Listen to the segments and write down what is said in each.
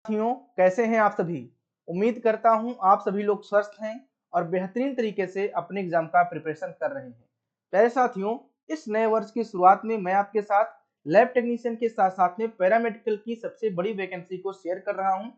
साथियों, कैसे हैं आप सभी। उम्मीद करता हूं आप सभी लोग स्वस्थ हैं और बेहतरीन तरीके से अपने एग्जाम का प्रिपरेशन कर रहे हैं। प्यारे साथियों, इस नए वर्ष की शुरुआत में मैं आपके साथ लैब टेक्नीशियन के साथ साथ में पैरामेडिकल की सबसे बड़ी वैकेंसी को शेयर कर रहा हूं।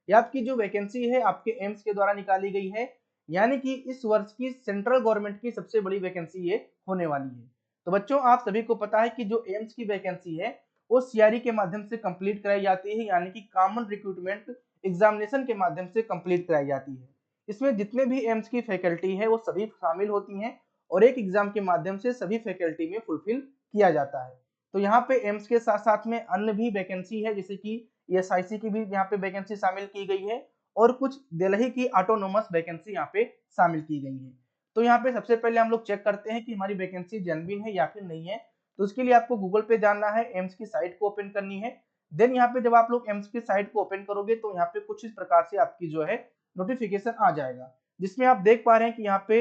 यह आपकी जो वैकेंसी है आपके एम्स के द्वारा निकाली गई है, यानी कि इस वर्ष की सेंट्रल गवर्नमेंट की सबसे बड़ी वैकेंसी ये होने वाली है। तो बच्चों, आप सभी को पता है कि जो एम्स की वैकेंसी है वो सीआरई के माध्यम से कंप्लीट कराई जाती है, यानी कि कॉमन रिक्रूटमेंट एग्जामिनेशन के माध्यम से कंप्लीट कराई जाती है। इसमें जितने भी एम्स की फैकल्टी है वो सभी शामिल होती हैं और एक एग्जाम के माध्यम से सभी फैकल्टी में फुलफिल किया जाता है। तो यहाँ पे एम्स के साथ साथ में अन्य भी वैकेंसी है, जैसे कि एसआईसी की भी यहाँ पे वैकेंसी शामिल की गई है और कुछ दिल्ली की ऑटोनोमस वैकेंसी यहाँ पे शामिल की गई है। तो यहाँ पे सबसे पहले हम लोग चेक करते हैं कि हमारी वैकेंसी जेन्युइन है या फिर नहीं है। तो उसके लिए आपको गूगल पे जाना है, एम्स की साइट को ओपन करनी है। देन यहाँ पे जब आप लोग एम्स की साइट को ओपन करोगे तो यहाँ पे कुछ इस प्रकार से आपकी जो है नोटिफिकेशन आ जाएगा, जिसमें आप देख पा रहे हैं कि यहाँ पे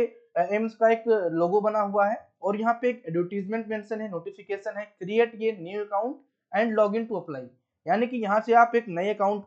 एम्स का एक लोगो बना हुआ है और यहाँ पे एक एडवर्टीजमेंट मेंशन है, नोटिफिकेशन है, क्रिएट ये new account and log in to apply. यानी कि यहाँ से आप एक नए अकाउंट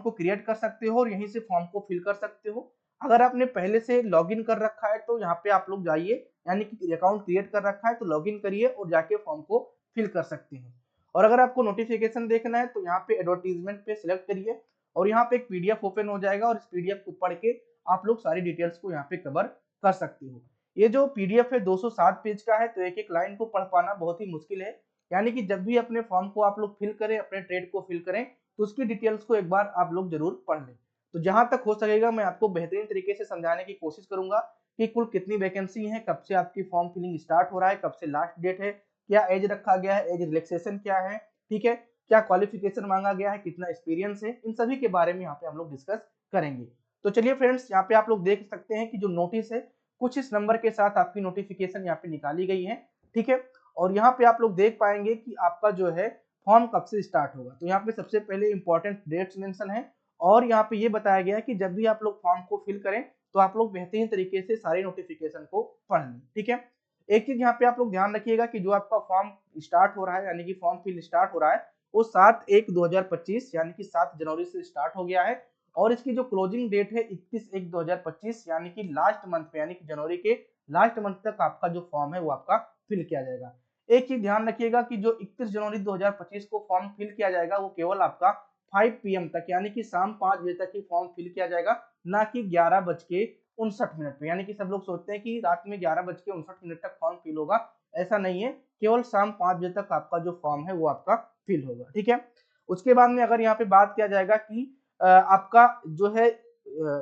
को क्रिएट कर सकते हो और यहीं से फॉर्म को फिल कर सकते हो। अगर आपने पहले से लॉगिन कर रखा है तो यहाँ पे आप लोग जाइए, यानी कि अकाउंट क्रिएट कर रखा है तो लॉगिन करिए और जाके फॉर्म को फिल कर सकते हैं। और अगर आपको नोटिफिकेशन देखना है तो यहाँ पे एडवर्टीजमेंट पे सिलेक्ट करिए और यहाँ पे एक पीडीएफ ओपन हो जाएगा और इस पीडीएफ को पढ़ के आप लोग सारी डिटेल्स को यहाँ पे कवर कर सकते हो। ये जो पीडीएफ है 207 पेज का है, तो एक एक लाइन को पढ़ पाना बहुत ही मुश्किल है। यानी कि जब भी अपने फॉर्म को आप लोग फिल करें, अपने ट्रेड को फिल करें, तो उसकी डिटेल्स को एक बार आप लोग जरूर पढ़ लें। तो जहां तक हो सकेगा मैं आपको बेहतरीन तरीके से समझाने की कोशिश करूंगा कि कुल कितनी वैकेंसी है, कब से आपकी फॉर्म फिलिंग स्टार्ट हो रहा है, कब से लास्ट डेट है, क्या एज रखा गया है, एज रिलैक्सेशन क्या है, ठीक है, क्या क्वालिफिकेशन मांगा गया है, कितना एक्सपीरियंस है, इन सभी के बारे में यहाँ पे हम लोग डिस्कस करेंगे। तो चलिए फ्रेंड्स, यहाँ पे आप लोग देख सकते हैं कि जो नोटिस है कुछ इस नंबर के साथ आपकी नोटिफिकेशन यहाँ पे निकाली गई है, ठीक है। और यहाँ पे आप लोग देख पाएंगे कि आपका जो है फॉर्म कब से स्टार्ट होगा। तो यहाँ पे सबसे पहले इंपॉर्टेंट डेट्स मेंशन है और यहाँ पे ये बताया गया है कि जब भी आप लोग फॉर्म को फिल करें तो आप लोग बेहतरीन तरीके से सारे नोटिफिकेशन को पढ़ लें, ठीक है। एक चीज यहाँ पे आप लोग ध्यान रखिएगा कि जो आपका फॉर्म स्टार्ट हो रहा है, यानी कि फॉर्म फिल स्टार्ट हो रहा है, वो 7/1/2025 यानी कि 7 जनवरी से स्टार्ट हो गया है और इसकी जो क्लोजिंग डेट है 21/1/2025 यानी कि लास्ट मंथ पे, यानी कि जनवरी के लास्ट मंथ तक आपका जो फॉर्म है वो आपका फिल किया जाएगा। एक चीज ध्यान रखिएगा कि जो 31 जनवरी 2025 को फॉर्म फिल किया जाएगा वो केवल आपका 5 PM तक, यानी कि शाम 5 बजे तक ही फॉर्म फिल किया जाएगा, ना कि 11:59 पे। यानी कि सब लोग सोचते हैं कि रात में 11:59 तक फॉर्म फिल होगा, ऐसा नहीं है, केवल शाम 5 बजे तक आपका जो फॉर्म है वो आपका फिल होगा, ठीक है। उसके बाद में अगर यहाँ पे बात किया जाएगा कि आपका जो है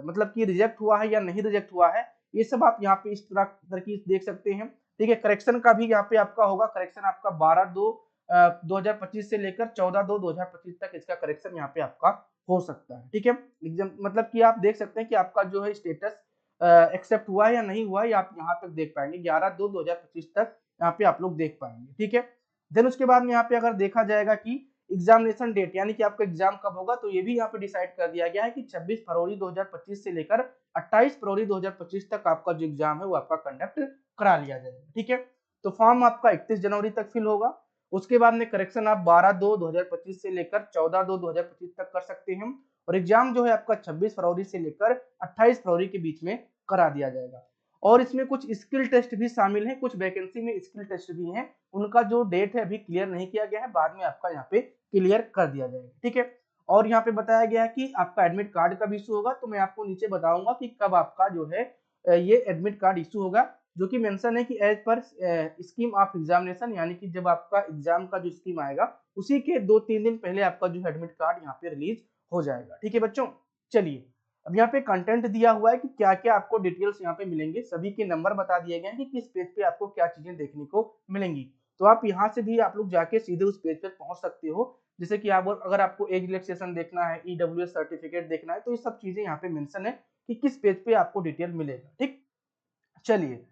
मतलब कि रिजेक्ट हुआ है या नहीं रिजेक्ट हुआ है, ये सब आप यहाँ पे इस तरह की देख सकते हैं, ठीक है। करेक्शन का भी यहाँ पे आपका होगा, करेक्शन आपका 12/2/2025 से लेकर 14/2/2025 तक इसका करेक्शन यहाँ पे आपका हो सकता है, ठीक है। एग्जाम मतलब कि आप देख सकते हैं कि आपका जो है स्टेटस एक्सेप्ट हुआ है या नहीं हुआ है, आप यहाँ तक देख पाएंगे 11/2/2025 तक यहाँ पे आप लोग देख पाएंगे, ठीक है। देन उसके बाद में यहाँ पे अगर देखा जाएगा कि एग्जामिनेशन डेट, यानी कि आपका एग्जाम कब होगा, तो ये भी यहाँ पे डिसाइड कर दिया गया है कि 26 फरवरी 2025 से लेकर 28 फरवरी 2025 तक आपका जो एग्जाम है वो आपका कंडक्ट करा लिया जाएगा, ठीक है। तो फॉर्म आपका 31 जनवरी तक फिल होगा। उसके बाद में करेक्शन आप 12/2/2025 से लेकर 14/2/2025 तक कर सकते हैं और एग्जाम जो है आपका 26 फरवरी से लेकर 28 फरवरी के बीच में करा दिया जाएगा। और इसमें कुछ स्किल टेस्ट भी शामिल है, कुछ वैकेंसी में स्किल टेस्ट भी हैं, उनका जो डेट है अभी क्लियर नहीं किया गया है, बाद में आपका यहाँ पे क्लियर कर दिया जाएगा, ठीक है। और यहाँ पे बताया गया है कि आपका एडमिट कार्ड कब इशू होगा, तो मैं आपको नीचे बताऊंगा कि कब आपका जो है ये एडमिट कार्ड इशू होगा, जो कि मेंशन है कि as per scheme of examination, यानी कि जब आपका एग्जाम का जो स्कीम आएगा उसी के 2-3 दिन पहले आपका जो एडमिट कार्ड यहाँ पे रिलीज हो जाएगा, ठीक है बच्चों। चलिए, अब यहाँ पे कंटेंट दिया हुआ है कि क्या क्या आपको डिटेल्स यहाँ पे मिलेंगे, सभी के नंबर बता दिए गए हैं कि किस पेज पे आपको क्या चीजें देखने को मिलेंगी। तो आप यहाँ से भी आप लोग जाके सीधे उस पेज पे पहुंच सकते हो, जैसे कि आप अगर आपको एज रिलैक्सेशन देखना है, ईडब्ल्यूएस सर्टिफिकेट देखना है, तो ये सब चीजें यहाँ पे मेंशन है कि किस पेज पे आपको डिटेल मिलेगा, ठीक। चलिए,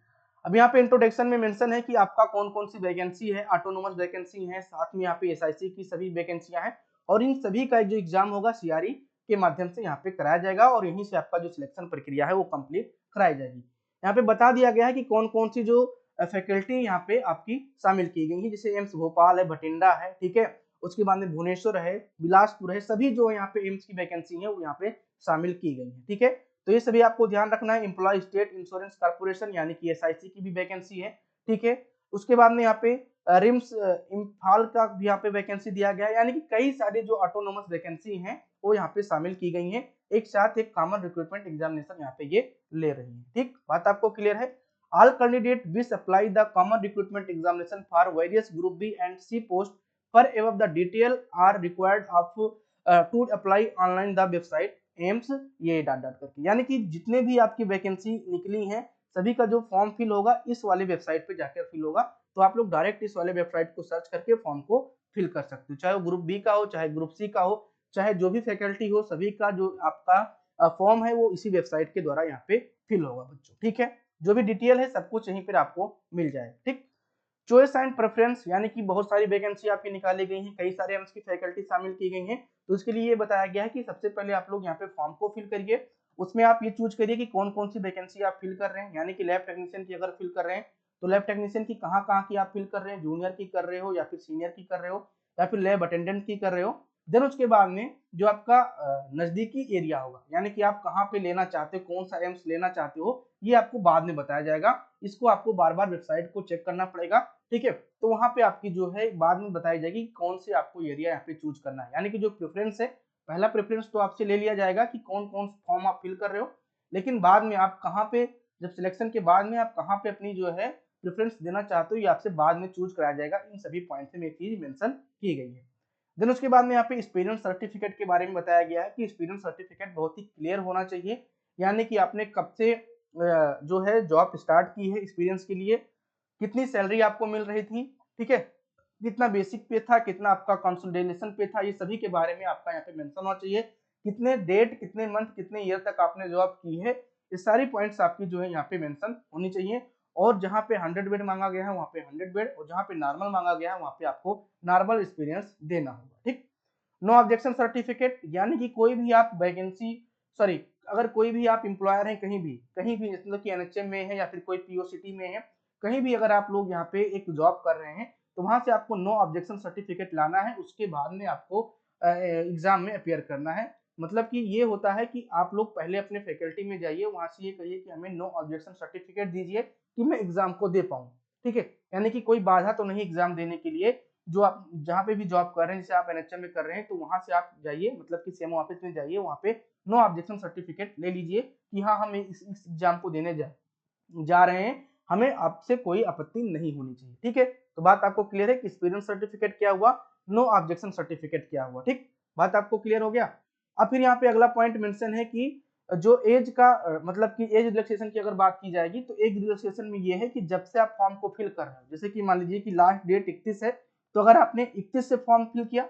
अब यहाँ पे इंट्रोडक्शन में मेंशन है कि आपका कौन कौन सी वैकेंसी है, ऑटोनोमस वैकेंसी है, साथ में यहाँ पे एसआईसी की सभी वैकेंसियां हैं और इन सभी का जो एग्जाम होगा सीआरई के माध्यम से यहाँ पे कराया जाएगा और यहीं से आपका जो सिलेक्शन प्रक्रिया है वो कंप्लीट कराई जाएगी। यहाँ पे बता दिया गया है कि कौन कौन सी जो फैकल्टी यहाँ पे आपकी शामिल की गई है, जैसे एम्स भोपाल है, भटिंडा है, ठीक है। उसके बाद में भुवनेश्वर है, बिलासपुर है, सभी जो यहाँ पे एम्स की वैकेंसी है वो यहाँ पे शामिल की गई है। ठीक है, तो ये सभी आपको ध्यान रखना है। एम्प्लॉय स्टेट इंश्योरेंस कॉर्पोरेशन यानी कि एसआईसी की भी वैकेंसी है। ठीक है, उसके बाद में यहाँ पे रिम्स इम्फाल का भी यहाँ पे वैकेंसी दिया गया है, यानी कि कई सारे जो ऑटोनोमस वैकेंसी हैं वो यहाँ पे शामिल की गई हैं, एक साथ एक कॉमन रिक्रूटमेंट एग्जामिनेशन यहाँ पे ये ले रही है। ठीक, बात आपको क्लियर है। All candidate wish apply the common recruitment examination for various group B and C post पर above the detail are required of to apply online the website AIIMS ये डॉट डॉट करके, यानी कि जितने भी आपकी वैकेंसी निकली हैं सभी का जो फॉर्म फिल होगा इस वाले वेबसाइट पे जाकर फिल होगा। तो आप लोग डायरेक्ट इस वाले वेबसाइट को सर्च करके फॉर्म को फिल कर सकते हो, चाहे वो ग्रुप बी का हो, चाहे ग्रुप सी का हो, चाहे जो भी फैकल्टी हो, सभी का जो आपका फॉर्म है वो इसी वेबसाइट के द्वारा यहाँ पे फिल होगा बच्चों। ठीक है, जो भी डिटेल है सब कुछ यहीं पर आपको मिल जाएगा। ठीक, चॉइस एंड प्रेफरेंस यानी कि बहुत सारी वैकेंसी आपकी निकाली गई हैं, कई सारे एम्स की फैकल्टी शामिल की गई हैं, तो उसके लिए ये बताया गया है कि सबसे पहले आप लोग यहाँ पे फॉर्म को फिल करिए। उसमें आप ये चूज करिए कि कौन कौन सी वैकेंसी आप फिल कर रहे हैं, यानी कि लैब टेक्नीशियन की अगर फिल कर रहे हैं तो लैब टेक्नीशियन की कहाँ कहाँ की आप फिल कर रहे हैं, जूनियर की कर रहे हो या फिर सीनियर की कर रहे हो या फिर लैब अटेंडेंट की कर रहे हो। देन उसके बाद में जो आपका नजदीकी एरिया होगा, यानी कि आप कहाँ पे लेना चाहते हो, कौन सा एम्स लेना चाहते हो, ये आपको बाद में बताया जाएगा। इसको आपको बार बार वेबसाइट को चेक करना पड़ेगा। ठीक है, तो वहां पे आपकी जो है बाद में बताई जाएगी कौन से आपको एरिया यहाँ पे चूज करना है, यानी कि जो प्रेफरेंस है, पहला प्रेफरेंस तो आपसे ले लिया जाएगा कि कौन कौन फॉर्म आप फिल कर रहे हो, लेकिन बाद में आप कहाँ पे, जब सिलेक्शन के बाद में आप कहाँ पे अपनी जो है प्रेफरेंस देना चाहते हो ये आपसे बाद में चूज कराया जाएगा। इन सभी पॉइंट में चीज मेंशन की गई है। देन उसके बाद में यहाँ पे एक्सपीरियंस सर्टिफिकेट के बारे में बताया गया है कि एक्सपीरियंस सर्टिफिकेट बहुत ही क्लियर होना चाहिए, यानी कि आपने कब से जो है जॉब स्टार्ट की है, एक्सपीरियंस के लिए कितनी सैलरी आपको मिल रही थी, ठीक है, कितना बेसिक पे था, कितना आपका कंसोलिडेशन पे था, ये सभी के बारे में आपका यहाँ पे मेंशन होना चाहिए। कितने डेट, कितने मंथ, कितने ईयर तक आपने जॉब की है, ये सारी पॉइंट्स आपकी जो है यहाँ पे मेंशन होनी चाहिए। और जहाँ पे 100 बेड मांगा गया है वहाँ पे 100 बेड, और जहाँ पे नॉर्मल मांगा गया है वहाँ पे आपको नॉर्मल एक्सपीरियंस देना होगा। ठीक, नो ऑब्जेक्शन सर्टिफिकेट, यानी कि कोई भी आप वैकेंसी, सॉरी, अगर कोई भी आप एम्प्लॉयर हैं कहीं भी मतलब कि एनएचएम में है या फिर कोई पीओसीटी में है, कहीं भी अगर आप लोग यहाँ पे एक जॉब कर रहे हैं तो वहां से आपको नो ऑब्जेक्शन सर्टिफिकेट लाना है, उसके बाद में आपको एग्जाम में अपियर करना है। मतलब कि ये होता है कि आप लोग पहले अपने फैकल्टी में जाइए, वहां से ये कहिए कि हमें नो ऑब्जेक्शन सर्टिफिकेट दीजिए कि मैं एग्जाम को दे पाऊँ। ठीक है, यानी कि कोई बाधा तो नहीं एग्जाम देने के लिए। जो आप जहाँ पे भी जॉब कर रहे हैं, जैसे आप एनएचएम में कर रहे हैं तो वहां से आप जाइए, मतलब कि सीएमओ ऑफिस में जाइए, वहां पे नो ऑब्जेक्शन सर्टिफिकेट ले लीजिए कि हाँ हम इस एग्जाम को देने जा रहे हैं, हमें आपसे कोई आपत्ति नहीं होनी चाहिए। ठीक है, तो बात आपको क्लियर है कि एक्सपीरियंस सर्टिफिकेट क्या हुआ, नो ऑब्जेक्शन सर्टिफिकेट क्या हुआ। ठीक, बात आपको क्लियर हो गया। अब फिर यहाँ पे अगला पॉइंट मेंशन है कि जो एज का मतलब कि एज रिलैक्सेशन की अगर बात की जाएगी तो एज रिलैक्सेशन में ये है कि जब से आप फॉर्म को फिल कर रहे हो, जैसे कि मान लीजिए कि लास्ट डेट 31 है, तो अगर आपने 31 से फॉर्म फिल किया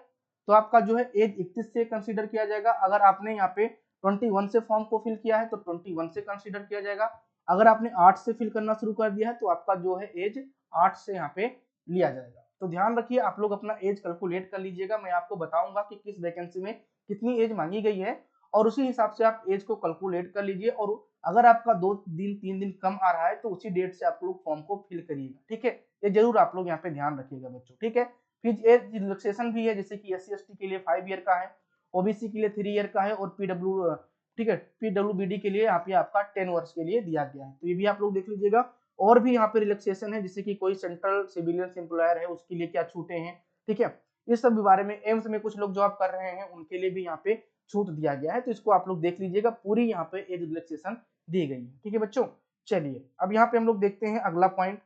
तो आपका जो है एज 31 से कंसीडर किया जाएगा। अगर आपने यहाँ पे 21 से फॉर्म को फिल किया है तो 21 से कंसीडर किया जाएगा। अगर आपने 8 से फिल करना शुरू कर दिया है तो आपका जो है एज 8 से यहाँ पे लिया जाएगा। तो ध्यान रखिए, आप लोग अपना एज कैलकुलेट कर लीजिएगा, मैं आपको बताऊंगा कि किस वैकेंसी में कितनी एज मांगी गई है और उसी हिसाब से आप एज को कैलकुलेट कर लीजिए। और अगर आपका 2 दिन 3 दिन कम आ रहा है तो उसी डेट से आप लोग फॉर्म को फिल करिएगा। ठीक है, ये जरूर आप लोग यहाँ पे ध्यान रखिएगा बच्चों। ठीक है, फिर एज रिलैक्सेशन भी है, जैसे कि SC/ST के लिए 5 ईयर का है, ओबीसी के लिए 3 ईयर का है और पीडब्ल्यू, ठीक है, पीडब्ल्यूबीडी के लिए यहाँ पे आपका 10 वर्ष के लिए दिया गया है, तो ये भी आप लोग देख लीजिएगा। और भी यहाँ पे रिलैक्सेशन है, जैसे कि कोई सेंट्रल सिविलियन एम्प्लॉयर है उसके लिए क्या छूटें हैं। ठीक है, इस सब बारे में, एम्स में कुछ लोग जॉब कर रहे हैं उनके लिए भी यहाँ पे छूट दिया गया है, तो इसको आप लोग देख लीजिएगा, पूरी यहाँ पे एज रिलैक्सेशन दी गई है। ठीक है बच्चों, चलिए अब यहाँ पे हम लोग देखते हैं अगला पॉइंट।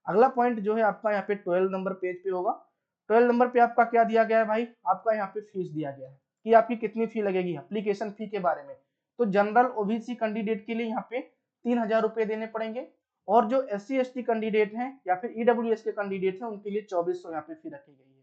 अगला पॉइंट जो है आपका यहाँ पे 12 नंबर पेज पे होगा। 12 नंबर पे आपका क्या दिया गया है भाई, आपका यहाँ पे फीस दिया गया है कि आपकी कितनी फी लगेगी, एप्लीकेशन फी के बारे में। तो जनरल ओबीसी कैंडिडेट के लिए यहाँ पे 3000 रुपए देने पड़ेंगे, और जो SC/ST कैंडिडेट हैं या फिर ईडब्ल्यूएस के कैंडिडेट हैं उनके लिए 2400 यहाँ पे फी रखी गई है।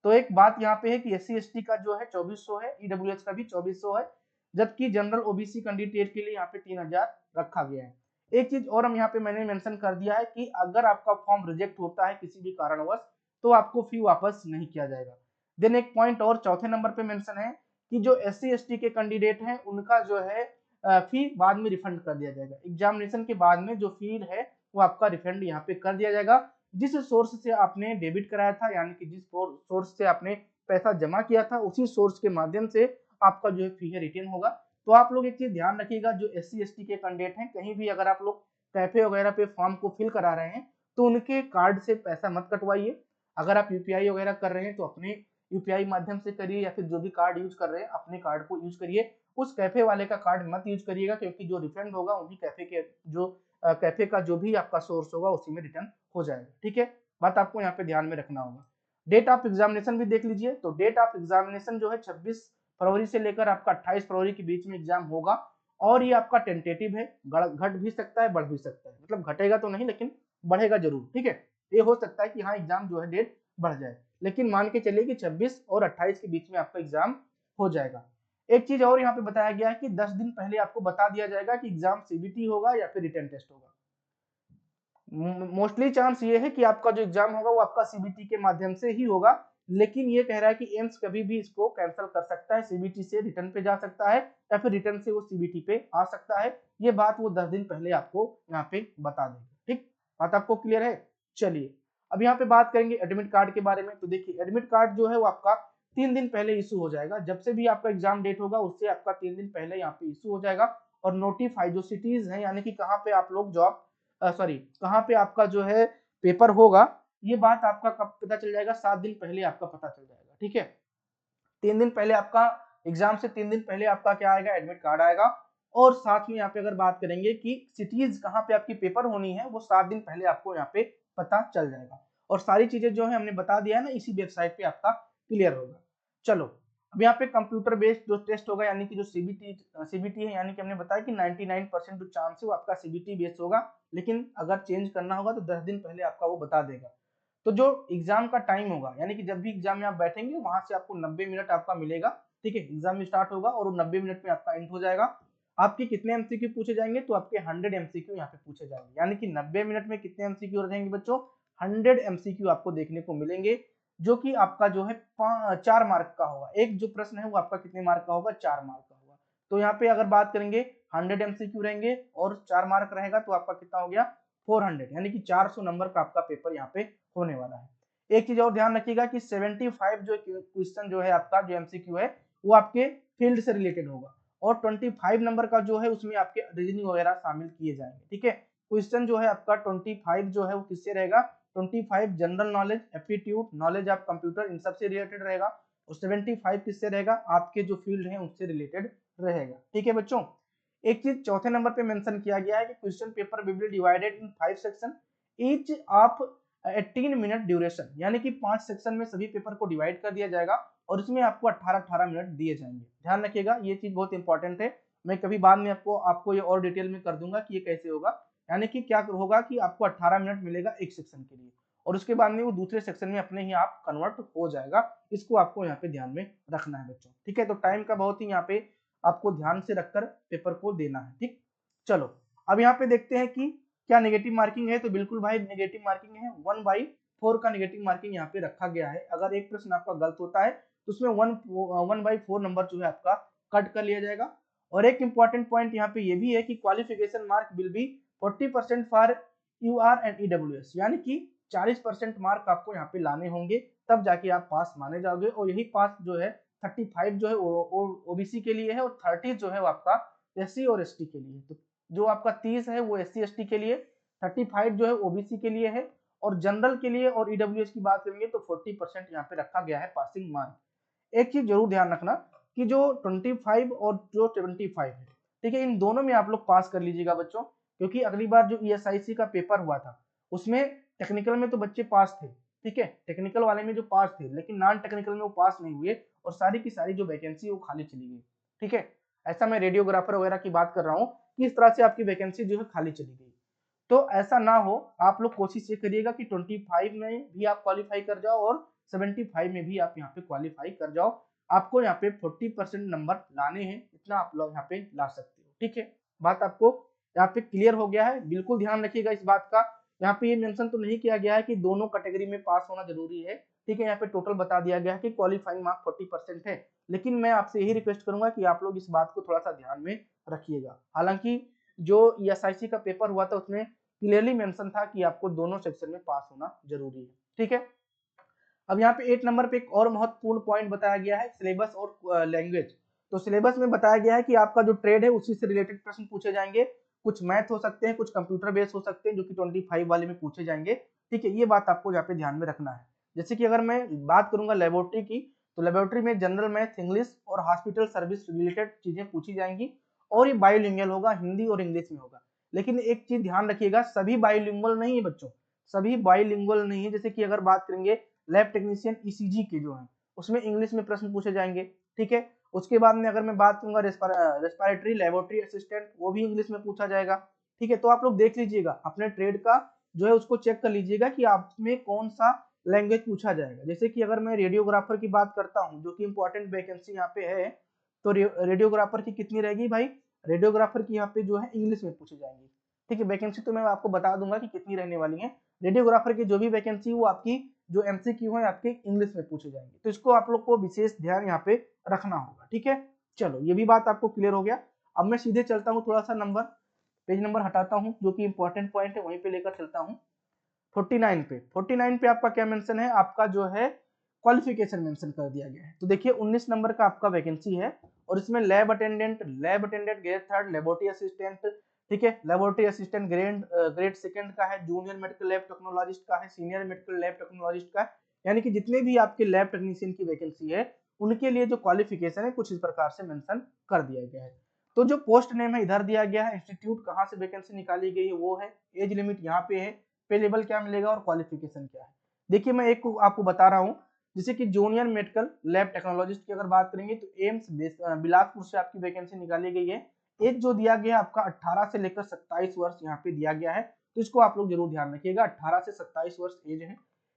तो एक बात यहाँ पे है कि SC/ST का जो है 2400 है, ईडब्ल्यूएस का भी 2400 है, जबकि जनरल ओबीसी कैंडिडेट के लिए यहाँ पे 3000 रखा गया है। एक चीज और हम यहाँ पे मैंने मेंशन कर दिया है कि अगर आपका फॉर्म रिजेक्ट होता है किसी भी कारणवश तो आपको फी वापस नहीं किया जाएगा। देन एक पॉइंट और चौथे नंबर पे मेंशन है कि जो SC/ST के कैंडिडेट हैं उनका जो है फी बाद में रिफंड कर दिया जाएगा। एग्जामिनेशन के बाद में जो फी है वो आपका रिफंड यहाँ पे कर दिया जाएगा। जिस सोर्स से आपने डेबिट कराया था, यानी कि जिस सोर्स से आपने पैसा जमा किया था उसी सोर्स के माध्यम से आपका जो है फी है रिटर्न होगा। तो आप लोग एक चीज ध्यान रखिएगा, जो SC ST के कैंडिडेट हैं, कहीं भी अगर आप लोग कैफे वगैरह पे फॉर्म को फिल करा रहे हैं तो उनके कार्ड से पैसा मत कटवाइए। अगर आप यूपीआई वगैरह कर रहे हैं तो अपने यूपीआई माध्यम से करिए, या फिर जो भी कार्ड यूज कर रहे हैं अपने कार्ड को यूज करिए। उस कैफे वाले का कार्ड मत यूज करिएगा, क्योंकि जो रिफंड होगा उन्हीं कैफे के जो कैफे का जो भी आपका सोर्स होगा उसी में रिटर्न हो जाएगा। ठीक है, बात आपको यहाँ पे ध्यान में रखना होगा। डेट ऑफ एग्जामिनेशन भी देख लीजिए। तो डेट ऑफ एग्जामिनेशन जो है 26 फरवरी से लेकर आपका 28 फरवरी के बीच में एग्जाम होगा, और ये आपका टेंटेटिव है, घट भी सकता है बढ़ भी सकता है, मतलब घटेगा तो नहीं लेकिन बढ़ेगा जरूर। ठीक है, ये हो सकता है कि हाँ एग्जाम जो है डेट बढ़ जाए, लेकिन मान के चलिए कि 26 और 28 के बीच में आपका एग्जाम हो जाएगा। एक चीज और यहाँ पे बताया गया है कि 10 दिन पहले आपको बता दिया जाएगा कि एग्जाम CBT होगा या फिर रिटन टेस्ट होगा। मोस्टली चांस ये है कि आपका जो एग्जाम होगा वो आपका CBT के माध्यम से ही होगा, लेकिन ये कह रहा है कि एम्स कभी भी इसको कैंसिल कर सकता है, CBT से रिटर्न पे जा सकता है या फिर रिटर्न से वो CBT पे आ सकता है। ये बात वो 10 दिन पहले आपको यहाँ पे बता देंगे। ठीक, बात आपको क्लियर है। चलिए अब यहाँ पे बात करेंगे एडमिट कार्ड के बारे में। तो देखिए एडमिट कार्ड जो है वो आपका 3 दिन पहले इशू हो जाएगा, जब से भी आपका एग्जाम डेट होगा उससे आपका 3 दिन पहले यहाँ पे इशू हो जाएगा। और नोटिफाई जो सिटीज है, यानी कि कहाँ पे आप लोग जॉब सॉरी कहाँ पे आपका जो है पेपर होगा, ये बात आपका कब पता चल जाएगा, 7 दिन पहले आपका पता चल जाएगा। ठीक है, 3 दिन पहले आपका एग्जाम से 3 दिन पहले आपका क्या आएगा, एडमिट कार्ड आएगा। और साथ में यहाँ पे अगर बात करेंगे कि सिटीज कहाँ पे आपकी पेपर होनी है, वो 7 दिन पहले आपको यहाँ पे पता चल जाएगा। और सारी चीजें जो है हमने बता दिया है ना, इसी वेबसाइट पे आपका क्लियर होगा। चलो अब यहाँ पे कंप्यूटर बेस्ड जो टेस्ट होगा, यानी कि जो सीबीटी है, यानी कि हमने बताया कि 99% जो चांस है वो आपका CBT बेस्ड होगा, लेकिन अगर चेंज करना होगा तो 10 दिन पहले आपका वो बता देगा। तो जो एग्जाम का टाइम होगा, यानी कि जब भी एग्जाम में आप बैठेंगे वहां से आपको 90 मिनट आपका मिलेगा। ठीक है, एग्जाम स्टार्ट होगा और वो 90 मिनट में आपका एंड हो जाएगा। आपके कितने MCQ पूछे जाएंगे, तो आपके 100 MCQ यहाँ पे पूछे जाएंगे, यानी कि 90 मिनट में कितने MCQ रहेंगे बच्चों, 100 MCQ आपको देखने को मिलेंगे, जो कि आपका जो है 4 मार्क का होगा। एक जो प्रश्न है वो आपका कितने मार्क का होगा, 4 मार्क का होगा। तो यहाँ पे अगर बात करेंगे 100 MCQ रहेंगे और 4 मार्क रहेगा, तो आपका कितना हो गया 400, यानी कि 400 नंबर का आपका पेपर यहाँ पे होने वाला है। एक चीज और ध्यान रखिएगा कि 75 जो क्वेश्चन जो है आपका जो MCQ है वो आपके फील्ड से रिलेटेड होगा, और 25 नंबर का जो है उसमें आपके रीजनिंग वगैरह शामिल किए जाएंगे। ठीक है, क्वेश्चन जो है आपका 25 जो है वो किससे रहेगा, 25 general knowledge, aptitude, knowledge of computer, इन सब से रिलेटेड रहेगा। और 75 किससे रहेगा, आपके जो फील्ड है उससे रिलेटेड रहेगा। ठीक है बच्चों, एक चीज चौथे नंबर पे मेंशन किया गया है कि question paper will be divided in 5 section each of 18 minute duration, यानी कि 5 सेक्शन में सभी पेपर को डिवाइड कर दिया जाएगा और इसमें आपको 18-18 मिनट दिए जाएंगे। ध्यान रखिएगा, ये चीज बहुत इंपॉर्टेंट है। मैं कभी बाद में आपको ये और डिटेल में कर दूंगा कि ये कैसे होगा। यानी कि क्या होगा कि आपको 18 मिनट मिलेगा एक सेक्शन के लिए, और उसके बाद में वो दूसरे सेक्शन में अपने ही आप कन्वर्ट हो जाएगा। इसको आपको यहाँ पे ध्यान में रखना है बच्चों। ठीक है, तो टाइम का बहुत ही यहाँ पे आपको ध्यान से रखकर पेपर को देना है। ठीक, चलो अब यहाँ पे देखते हैं कि क्या नेगेटिव मार्किंग है। तो बिल्कुल भाई नेगेटिव मार्किंग है, 1/4 का नेगेटिव मार्किंग यहाँ पे रखा गया है। अगर एक प्रश्न आपका गलत होता है तो उसमें 1/4 नंबर जो है आपका कट कर लिया जाएगा। और एक इंपॉर्टेंट पॉइंट यहाँ पे ये भी है कि qualification mark will be 40% for UR and EWS, यानी कि 40% मार्क आपको यहाँ पे लाने होंगे, तब जाके आप पास माने जाओगे। और यही पास जो है 35 जो है OBC के लिए है, और 30 जो है वो आपका SC और ST के लिए। तो जो आपका 30 है वो SC ST के लिए, 35 जो है OBC के लिए है, और जनरल के लिए और EWS की बात करेंगे तो 40% यहाँ पे रखा गया है पासिंग मार्क। एक चीज जरूर ध्यान रखना कि जो 25 और जो 75 है, ठीक है, इन दोनों में आप लोग पास कर लीजिएगा बच्चों, क्योंकि अगली बार जो ESIC का पेपर हुआ था उसमें टेक्निकल में तो बच्चे पास थे। ठीक है, टेक्निकल वाले में जो पास थे, लेकिन नॉन टेक्निकल में वो पास नहीं हुए और सारी की सारी जो वैकेंसी वो खाली चली गई। ठीक है, ऐसा मैं रेडियोग्राफर वगैरह की बात कर रहा हूँ कि इस तरह से आपकी वैकेंसी जो है खाली चली गई। तो ऐसा ना हो, आप लोग कोशिश ये करिएगा कि 25 में भी आप क्वालिफाई कर जाओ और 75 में भी आप यहाँ पे क्वालिफाई कर जाओ। आपको यहाँ पे 40% नंबर लाने हैं, इतना आप लोग यहाँ पे ला सकते हो। ठीक है, बात आपको यहाँ पे क्लियर हो गया है। बिल्कुल ध्यान रखिएगा इस बात का। यहाँ पे ये मेंशन तो नहीं किया गया है कि दोनों कैटेगरी में पास होना जरूरी है। ठीक है, यहाँ पे टोटल बता दिया गया है कि क्वालिफाइंग मार्क 40% है, लेकिन मैं आपसे यही रिक्वेस्ट करूंगा कि आप लोग इस बात को थोड़ा सा ध्यान में रखिएगा। हालांकि जो ESIC का पेपर हुआ था उसमें क्लियरली मेंशन था कि आपको दोनों सेक्शन में पास होना जरूरी है। ठीक है, अब यहाँ पे 8 नंबर पे एक और महत्वपूर्ण पॉइंट बताया गया है, सिलेबस और लैंग्वेज। तो सिलेबस में बताया गया है कि आपका जो ट्रेड है उसी से रिलेटेड प्रश्न पूछे जाएंगे, कुछ मैथ हो सकते हैं, कुछ कंप्यूटर बेस्ड हो सकते हैं जो कि 25 वाले में पूछे जाएंगे। ठीक है, ये बात आपको यहाँ पे ध्यान में रखना है। जैसे कि अगर मैं बात करूंगा लेबोरेटरी की, तो लेबोरेटरी में जनरल मैथ, इंग्लिश और हॉस्पिटल सर्विस रिलेटेड चीजें पूछी जाएंगी और ये बायोलिंगुअल होगा, हिंदी और इंग्लिश में होगा। लेकिन एक चीज ध्यान रखिएगा, सभी बायोलिंगुअल नहीं है बच्चों, सभी बायोलिंगुअल नहीं है। जैसे कि अगर बात करेंगे लैब टेक्नीशियन ईसीजी के जो है उसमें इंग्लिश में प्रश्न पूछे जाएंगे। ठीक है, उसके बाद में अगर मैं बात करूंगा रेस्पिरेटरी लेबोरेटरी असिस्टेंट, वो भी इंग्लिश में पूछा जाएगा। ठीक है, तो आप लोग देख लीजिएगा अपने ट्रेड का जो है उसको चेक कर लीजिएगा कि आप में कौन सा लैंग्वेज पूछा जाएगा। जैसे कि अगर मैं रेडियोग्राफर की बात करता हूँ जो कि इंपॉर्टेंट वैकेंसी यहाँ पे है, तो रेडियोग्राफर की कितनी रहेगी भाई, रेडियोग्राफर की यहाँ पे जो है इंग्लिश में पूछी जाएंगी। ठीक है, वैकेंसी तो मैं आपको बता दूंगा कि कितनी रहने वाली है। रेडियोग्राफर की जो भी वैकेंसी वो आपकी जो एमसीक्यू है आपके इंग्लिश में पूछे जाएंगे, तो इसको आप लोग को विशेष ध्यान यहाँ पे रखना होगा। ठीक है, चलो ये भी बात आपको क्लियर हो गया। अब मैं सीधे चलता हूँ, थोड़ा सा नंबर पेज नंबर हटाता हूँ जो कि इंपॉर्टेंट पॉइंट है वहीं पे लेकर चलता हूँ। 49 पे आपका क्या मेंशन है, आपका जो है क्वालिफिकेशन मेंशन कर दिया गया है। तो देखिए 19 नंबर का आपका वैकेंसी है और इसमें lab attendant grade 3, laboratory assistant, ठीक है, लेबोरेटरी असिस्टेंट ग्रेड सेकंड का है, जूनियर मेडिकल लैब टेक्नोलॉजिस्ट का है, सीनियर मेडिकल लैब टेक्नोलॉजिस्ट का है। यानी कि जितने भी आपके लैब टेक्नीशियन की वैकेंसी है उनके लिए जो क्वालिफिकेशन है कुछ इस प्रकार से मेंशन कर दिया गया है। तो जो पोस्ट नेम है इधर दिया गया है, इंस्टीट्यूट कहाँ से वैकेंसी निकाली गई है वो है, एज लिमिट यहाँ पे है, पे लेवल क्या मिलेगा और क्वालिफिकेशन क्या है। देखिए मैं एक आपको बता रहा हूँ, जैसे कि जूनियर मेडिकल लैब टेक्नोलॉजिस्ट की अगर बात करेंगे तो एम्स बिलासपुर से आपकी वैकेंसी निकाली गई है। एज जो दिया गया है आपका 18 से लेकर 27 वर्ष यहाँ पे दिया गया है, तो इसको आप लोग जरूर ध्यान रखिएगा, 18 से 27 वर्ष एज है।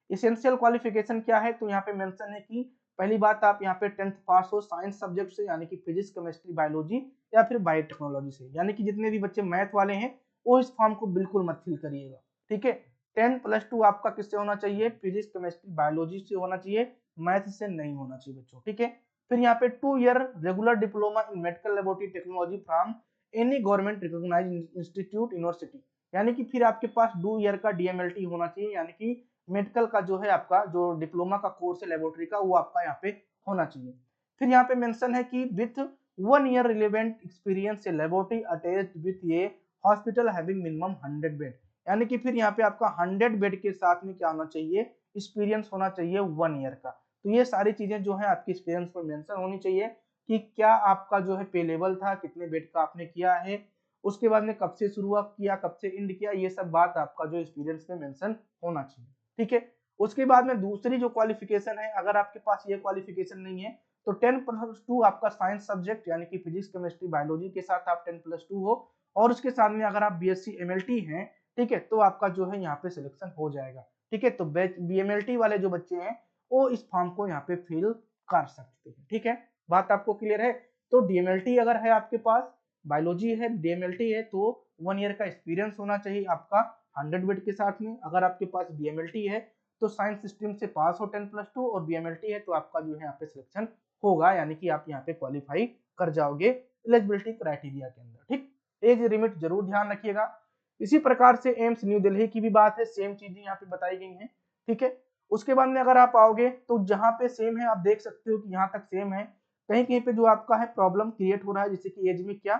इसेंशियल क्वालिफिकेशन क्या है, तो यहाँ पे मेंशन है कि पहली बात आप यहाँ पे 10th पास हो साइंस सब्जेक्ट से, यानी कि फिजिक्स केमिस्ट्री बायोलॉजी या फिर बायोटेक्नोलॉजी से। यानी कि जितने भी बच्चे मैथ वाले हैं वो इस फॉर्म को बिल्कुल मत फिल करिएगा। ठीक है, 10+2 आपका किससे होना चाहिए, फिजिक्स केमिस्ट्री बायोलॉजी से होना चाहिए, मैथ से नहीं होना चाहिए बच्चों। ठीक है, फिर यहाँ पे 2 year regular diploma in medical laboratory technology from any government recognised institute university, यानी कि फिर आपके पास 2 ईयर का डीएमएलटी होना चाहिए, यानी कि मेडिकल का जो है आपका जो डिप्लोमा का कोर्स है लेबोरेटरी का वो आपका यहाँ पे होना चाहिए। फिर यहाँ पे मेंशन है कि with 1 year relevant experience laboratory attached with ये हॉस्पिटल हैविंग मिनिमम 100 बेड, यानी कि फिर यहाँ पे आपका 100 बेड के साथ में क्या होना चाहिए, एक्सपीरियंस होना चाहिए 1 ईयर का। तो ये सारी चीजें जो है आपकी एक्सपीरियंस में मेंशन होनी चाहिए कि क्या आपका जो है पे लेवल था, कितने बेड का आपने किया है, उसके बाद में कब से शुरुआत किया, कब से एंड किया, ये सब बात आपका जो एक्सपीरियंस में मेंशन होना चाहिए। ठीक है, उसके बाद में दूसरी जो क्वालिफिकेशन है, अगर आपके पास ये क्वालिफिकेशन नहीं है तो 10+2 आपका साइंस सब्जेक्ट यानी कि फिजिक्स केमिस्ट्री बायोलॉजी के साथ आप 10+2 हो, और उसके साथ में अगर आप बीएससी एमएलटी हैं, ठीक है, तो आपका जो है यहाँ पे सिलेक्शन हो जाएगा। ठीक है, तो बीएमएलटी वाले जो बच्चे हैं वो इस फॉर्म को यहाँ पे फिल कर सकते हैं। ठीक है, बात आपको क्लियर है। तो डीएमएलटी अगर है आपके पास, बायोलॉजी है, डीएमएलटी है, तो 1 ईयर का एक्सपीरियंस होना चाहिए आपका 100 बेड के साथ में। अगर आपके पास बीएमएलटी है तो साइंस स्ट्रीम से पास हो 10+2, और बीएमएलटी है तो आपका जो है यहाँ पे सिलेक्शन होगा, यानी कि आप यहाँ पे क्वालिफाई कर जाओगे एलिजिबिलिटी क्राइटेरिया के अंदर। ठीक, एज लिमिट जरूर ध्यान रखिएगा। इसी प्रकार से एम्स न्यू दिल्ली की भी बात है, सेम चीजें यहाँ पे बताई गई हैं। ठीक है, उसके बाद में अगर आप आओगे तो जहाँ पे सेम है आप देख सकते हो कि यहाँ तक सेम है, कहीं कहीं पे जो आपका है प्रॉब्लम क्रिएट हो रहा है, जैसे कि एज में क्या,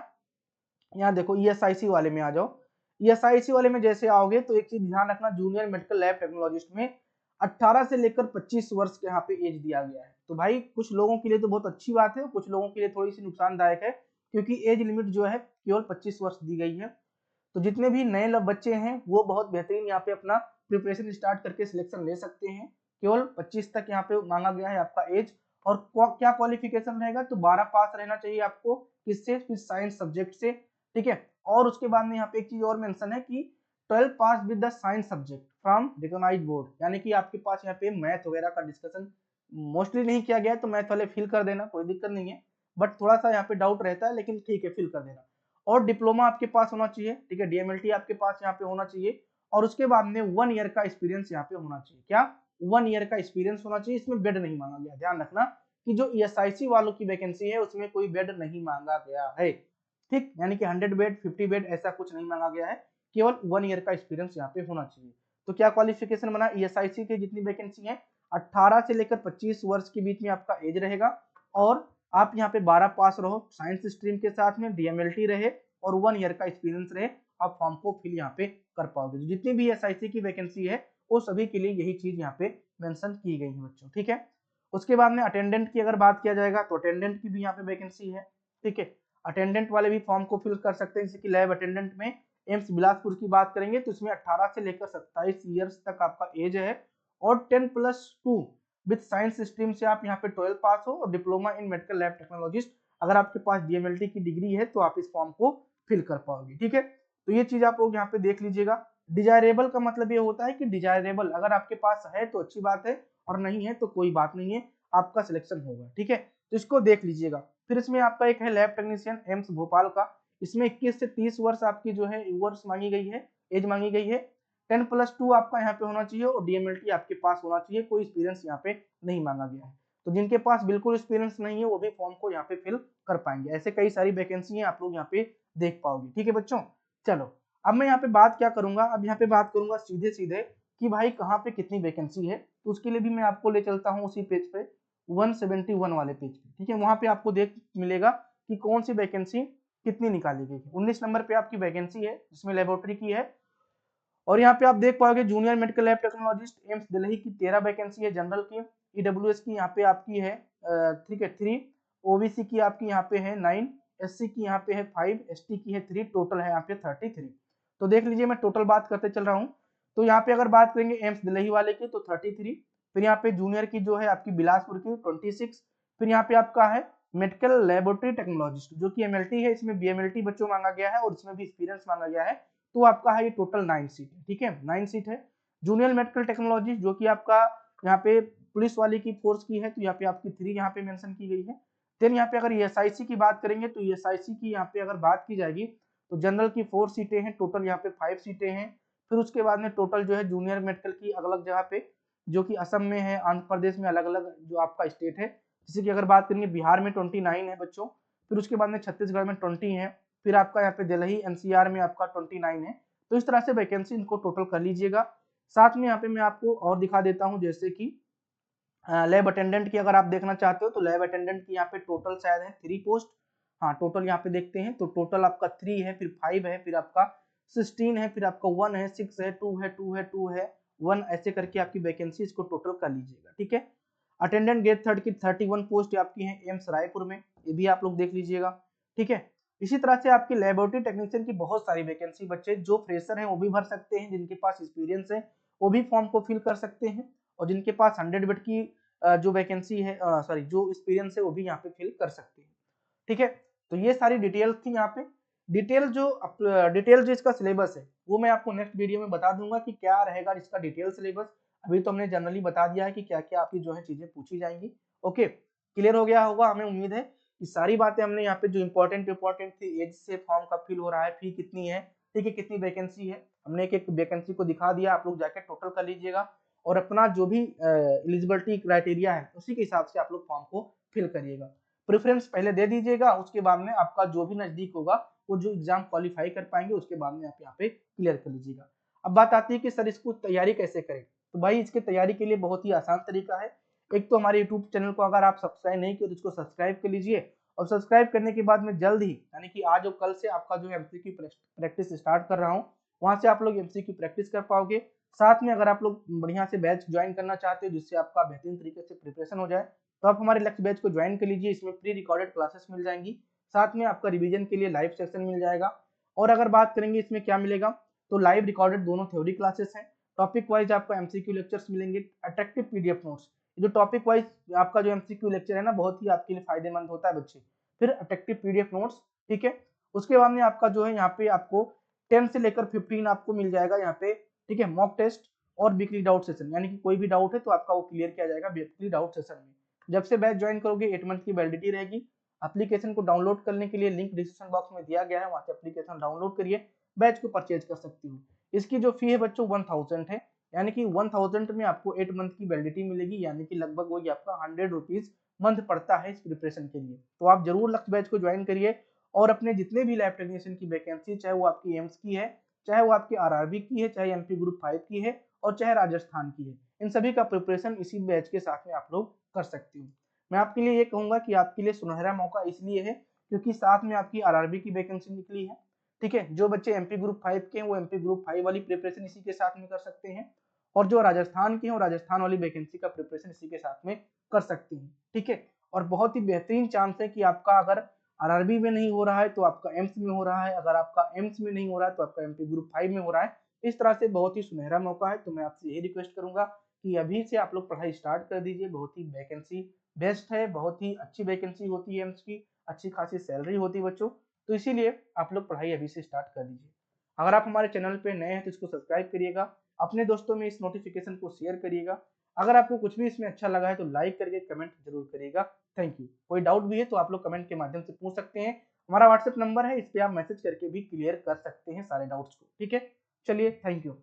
यहाँ देखो ईएसआईसी वाले में आ जाओ। ईएसआईसी वाले में जैसे आओगे तो एक चीज ध्यान रखना, जूनियर मेडिकल लैब टेक्नोलॉजिस्ट में 18 से लेकर 25 वर्ष के यहाँ पे एज दिया गया है। तो भाई कुछ लोगों के लिए तो बहुत अच्छी बात है और कुछ लोगों के लिए थोड़ी सी नुकसानदायक है, क्योंकि एज लिमिट जो है केवल 25 वर्ष दी गई है। तो जितने भी नए बच्चे हैं वो बहुत बेहतरीन यहाँ पे अपना प्रिपरेशन स्टार्ट करके सिलेक्शन ले सकते हैं। केवल 25 तक यहाँ पे मांगा गया है आपका एज, और क्या क्वालिफिकेशन रहेगा, तो 12 पास रहना चाहिए आपको, किससे, फिर साइंस सब्जेक्ट से। ठीक है, और उसके बाद में यहाँ पे एक चीज और मेंशन है कि 12 pass with the science subject from recognised board, यानी कि आपके पास यहाँ पे मैथ वगैरह का डिस्कशन मोस्टली नहीं किया गया है, तो मैथ वाले फिल कर देना, कोई दिक्कत नहीं है, बट थोड़ा सा यहाँ पे डाउट रहता है, लेकिन ठीक है फिल कर देना। और डिप्लोमा आपके पास होना चाहिए, ठीक है, डीएमएलटी आपके पास यहाँ पे होना चाहिए, और उसके बाद में 1 ईयर का एक्सपीरियंस यहाँ पे होना चाहिए। क्या, 1 ईयर का एक्सपीरियंस होना चाहिए। इसमें बेड नहीं मांगा गया, ध्यान रखना कि जो ईएसआईसी वालों की वैकेंसी है उसमें कोई बेड नहीं मांगा गया है। ठीक, यानी कि 100 बेड 50 बेड ऐसा कुछ नहीं मांगा गया है, केवल 1 ईयर का एक्सपीरियंस यहाँ पे होना चाहिए। तो क्या क्वालिफिकेशन बना, ईएसआईसी की जितनी वैकेंसी है 18 से लेकर 25 वर्ष के बीच में आपका एज रहेगा और आप यहाँ पे 12 पास रहो साइंस स्ट्रीम के साथ में, DMLT रहे और 1 ईयर का एक्सपीरियंस रहे, आप फॉर्म को फिल यहाँ पे कर पाओगे। जितनी भी SIC की वैकेंसी है वो सभी के लिए यही चीज यहाँ पे मेंशन की गई है बच्चों, ठीक है। उसके बाद में अटेंडेंट की अगर बात किया जाएगा तो अटेंडेंट की भी यहाँ पे वैकेंसी है, ठीक है। अटेंडेंट वाले भी फॉर्म को फिल कर सकते हैं, जैसे कि लैब अटेंडेंट में एम्स बिलासपुर की बात करेंगे तो इसमें 18 से लेकर 27 ईयर्स तक आपका एज है और 10+2 विद साइंस स्ट्रीम से आप यहाँ पे 12 पास हो और diploma in medical lab technologist अगर आपके पास DMLT की डिग्री है तो आप इस फॉर्म को फिल कर पाओगे, ठीक है। तो ये चीज आप लोग यहाँ पे देख लीजिएगा। डिजायरेबल का मतलब ये होता है कि डिजायरेबल अगर आपके पास है तो अच्छी बात है और नहीं है तो कोई बात नहीं है, आपका सिलेक्शन होगा, ठीक है। तो इसको देख लीजिएगा। फिर इसमें आपका एक है लैब टेक्नीशियन एम्स भोपाल का, इसमें 21 से 30 वर्ष आपकी जो है वर्ष मांगी गई है, एज मांगी गई है। 10+2 आपका यहाँ पे होना चाहिए और DMLT आपके पास होना चाहिए, कोई एक्सपीरियंस यहाँ पे नहीं मांगा गया है। तो जिनके पास बिल्कुल एक्सपीरियंस नहीं है वो भी फॉर्म को यहाँ पे फिल कर पाएंगे। ऐसे कई सारी वैकेंसी है आप लोग यहाँ पे देख पाओगे, ठीक है बच्चों। चलो अब मैं यहाँ पे बात क्या करूंगा, अब यहाँ पे बात करूंगा सीधे सीधे कि भाई कहाँ पे कितनी वैकेंसी है। तो उसके लिए भी मैं आपको ले चलता हूँ उसी पेज पे 171 वाले पेज पे, ठीक है। वहां पे आपको देख मिलेगा कि कौन सी वैकेंसी कितनी निकाली गई है। 19 नंबर पे आपकी वैकेंसी है जिसमें लेबोरेटरी की है और यहाँ पे आप देख पाओगे junior medical lab technologist AIIMS Delhi की 13 वैकेंसी है, जनरल की, EWS की यहाँ पे आपकी है 3, OBC की आपकी यहाँ पे है 9, SC की यहाँ पे है 5, ST की है 3, टोटल है यहाँ पे 33। तो देख लीजिए मैं टोटल बात करते चल रहा हूँ। तो यहाँ पे अगर बात करेंगे एम्स दिल्ली वाले की तो 33, फिर यहाँ पे जूनियर की जो है आपकी बिलासपुर की 26, फिर यहाँ पे आपका है मेडिकल लेबोरेटरी टेक्नोलॉजिस्ट जो कि MLT है, इसमें BMLT बच्चों मांगा गया है और इसमें भी एक्सपीरियंस मांगा गया है। तो आपका है ये टोटल 9 सीट है, ठीक है, 9 सीट है। जूनियर मेडिकल टेक्नोलॉजिस्ट जो कि आपका यहाँ पे पुलिस वाली की फोर्स की है तो यहाँ पे आपकी 3 यहाँ पे मेंशन की गई है। देन यहाँ पे अगर SIC की बात करेंगे तो SIC की यहाँ पे अगर बात की जाएगी तो जनरल की 4 सीटें हैं, टोटल यहाँ पे 5 सीटें हैं। फिर उसके बाद में टोटल जो है जूनियर मेडिकल की अलग अलग जगह पे जो कि असम में है, आंध्र प्रदेश में अलग अलग जो आपका स्टेट है, जैसे कि अगर बात करेंगे बिहार में 29 है बच्चों, फिर उसके बाद में छत्तीसगढ़ में 20 है, फिर आपका यहाँ पे दिल्ली NCR में आपका 29 है। तो इस तरह से वैकेंसी इनको टोटल कर लीजिएगा। साथ में यहाँ पे मैं आपको और दिखा देता हूँ जैसे कि लैब अटेंडेंट की अगर आप देखना चाहते हो तो लैब अटेंडेंट की यहाँ पे टोटल शायद है 3 पोस्ट। हाँ टोटल यहाँ पे देखते हैं तो टोटल आपका 3 है, फिर 5 है, फिर आपका 16 है, फिर आपका 1 है, 6 है, 2 है, 2 है, 2 है, 1, ऐसे करके आपकी वैकेंसी इसको टोटल कर लीजिएगा, ठीक है। अटेंडेंट ग्रेड 3 की 31 पोस्ट आपकी है एम्स रायपुर में, ये भी आप लोग देख लीजिएगा, ठीक है। इसी तरह से आपकी लेबोरेटरी टेक्नीशियन की बहुत सारी वैकेंसी बच्चे जो फ्रेशर हैं वो भी भर सकते हैं, जिनके पास एक्सपीरियंस है वो भी फॉर्म को फिल कर सकते हैं और जिनके पास 100 बेड की जो वैकेंसी है सॉरी जो एक्सपीरियंस है वो भी यहाँ पे फिल कर सकते हैं, ठीक है। तो ये सारी डिटेल्स थी यहाँ पे। डिटेल जो इसका सिलेबस है वो मैं आपको नेक्स्ट वीडियो में बता दूंगा कि क्या रहेगा इसका डिटेल सिलेबस। अभी तो हमने जनरली बता दिया है कि क्या क्या आपकी जो है चीजें पूछी जाएंगी। ओके, क्लियर हो गया होगा, हमें उम्मीद है कि सारी बातें हमने यहाँ पे जो इंपॉर्टेंट थी, एज से फॉर्म कब फिल हो रहा है, फी कितनी है, ठीक है, कितनी वैकेंसी है, हमने एक एक वैकेंसी को दिखा दिया। आप लोग जाके टोटल कर लीजिएगा और अपना जो भी एलिजिबिलिटी क्राइटेरिया है उसी के हिसाब से आप लोग फॉर्म को फिल करिएगा। प्रेफरेंस पहले दे दीजिएगा, उसके बाद में आपका जो भी नजदीक होगा वो जो एग्जाम क्वालिफाई कर पाएंगे उसके बाद में आप यहाँ पे क्लियर कर लीजिएगा। अब बात आती है कि सर इसको तैयारी कैसे करें। तो भाई इसकी तैयारी के लिए बहुत ही आसान तरीका है। एक तो हमारे यूट्यूब चैनल को अगर आप सब्सक्राइब नहीं किए तो इसको सब्सक्राइब कर लीजिए और सब्सक्राइब करने के बाद में जल्द ही यानी कि आज और कल से आपका जो MCQ प्रैक्टिस स्टार्ट कर रहा हूँ, वहां से आप लोग MCQ प्रैक्टिस कर पाओगे। साथ में अगर आप लोग बढ़िया से बैच ज्वाइन करना चाहते हो जिससे आपका बेहतरीन तरीके से प्रिपरेशन हो जाए तो आप हमारे लेक्चर बैच को ज्वाइन कर लीजिए। इसमें प्री रिकॉर्डेड क्लासेस मिल जाएंगी, साथ में आपका रिवीजन के लिए लाइव सेक्शन मिल जाएगा। और अगर बात करेंगे इसमें क्या मिलेगा तो लाइव रिकॉर्डेड दोनों थ्योरी क्लासेस हैं, टॉपिक वाइज आपको MCQ लेक्चर्स मिलेंगे, अट्रैक्टिव PDF नोट्स। जो टॉपिक वाइज आपका जो MCQ लेक्चर है ना बहुत ही आपके लिए फायदेमंद होता है बच्चे। फिर अट्रैक्टिव PDF नोट्स, ठीक है। उसके बाद में आपका जो है यहाँ पे आपको 10 से लेकर 15 आपको मिल जाएगा यहाँ पे, ठीक है, मॉक टेस्ट और वीकली डाउट सेशन, यानी कि कोई भी डाउट है तो आपका वो क्लियर किया जाएगा वीकली डाउट सेशन में। जब से बैच ज्वाइन करोगे 8 मंथ की वैलिडिटी रहेगी। एप्लीकेशन को डाउनलोड करने के लिए लिंक डिस्क्रिप्शन बॉक्स में दिया गया है, वहां से एप्लीकेशन डाउनलोड करिए, बैच को परचेज कर सकती हूँ। इसकी जो फी है बच्चों 1000 है, यानी कि 1000 में आपको 8 मंथ की वैलिडिटी मिलेगी, यानी कि लगभग वही आपका 100 रुपीज मंथ पड़ता है इस प्रिपरेशन के लिए। तो आप जरूर लक्ष्य बैच को ज्वाइन करिए और अपने जितने भी लैब टेक्नीशियन की वैकेंसी, चाहे वो आपकी एम्स की है, चाहे वो आपकी RRB की है, चाहे MP ग्रुप 5 की है और चाहे राजस्थान की है, इन सभी का प्रिपरेशन इसी बैच के साथ में आप लोग कर सकते हो। मैं आपके लिए ये कहूंगा कि आपके लिए सुनहरा मौका इसलिए है क्योंकि साथ में आपकी आरआरबी की वैकेंसी निकली है। ठीक है, जो बच्चे एमपी ग्रुप 5 के हैं वो एमपी ग्रुप 5 वाली प्रिपरेशन इसी के साथ में कर सकते हैं, और जो राजस्थान के हैं वो राजस्थान वाली वैकेंसी का प्रिपरेशन इसी के साथ में कर सकते हैं। ठीक है, और बहुत ही बेहतरीन चांस है कि आपका अगर आरआरबी में नहीं हो रहा है तो आपका एम्स में हो रहा है, अगर आपका एम्स में नहीं हो रहा है तो आपका एमपी ग्रुप 5 में हो रहा है। इस तरह से बहुत ही सुनहरा मौका है। तो मैं आपसे यही रिक्वेस्ट करूंगा कि अभी से आप लोग पढ़ाई स्टार्ट कर दीजिए। बहुत ही वैकेंसी बेस्ट है, बहुत ही अच्छी वैकेंसी होती है एम्स की, अच्छी खासी सैलरी होती है बच्चों, तो इसीलिए आप लोग पढ़ाई अभी से स्टार्ट कर दीजिए। अगर आप हमारे चैनल पे नए हैं तो इसको सब्सक्राइब करिएगा, अपने दोस्तों में इस नोटिफिकेशन को शेयर करिएगा। अगर आपको कुछ भी इसमें अच्छा लगा है तो लाइक करके कमेंट जरूर करिएगा। Thank you. कोई डाउट भी है तो आप लोग कमेंट के माध्यम से पूछ सकते हैं। हमारा व्हाट्सएप नंबर है, इस पे आप मैसेज करके भी क्लियर कर सकते हैं सारे डाउट्स को। ठीक है, चलिए, थैंक यू।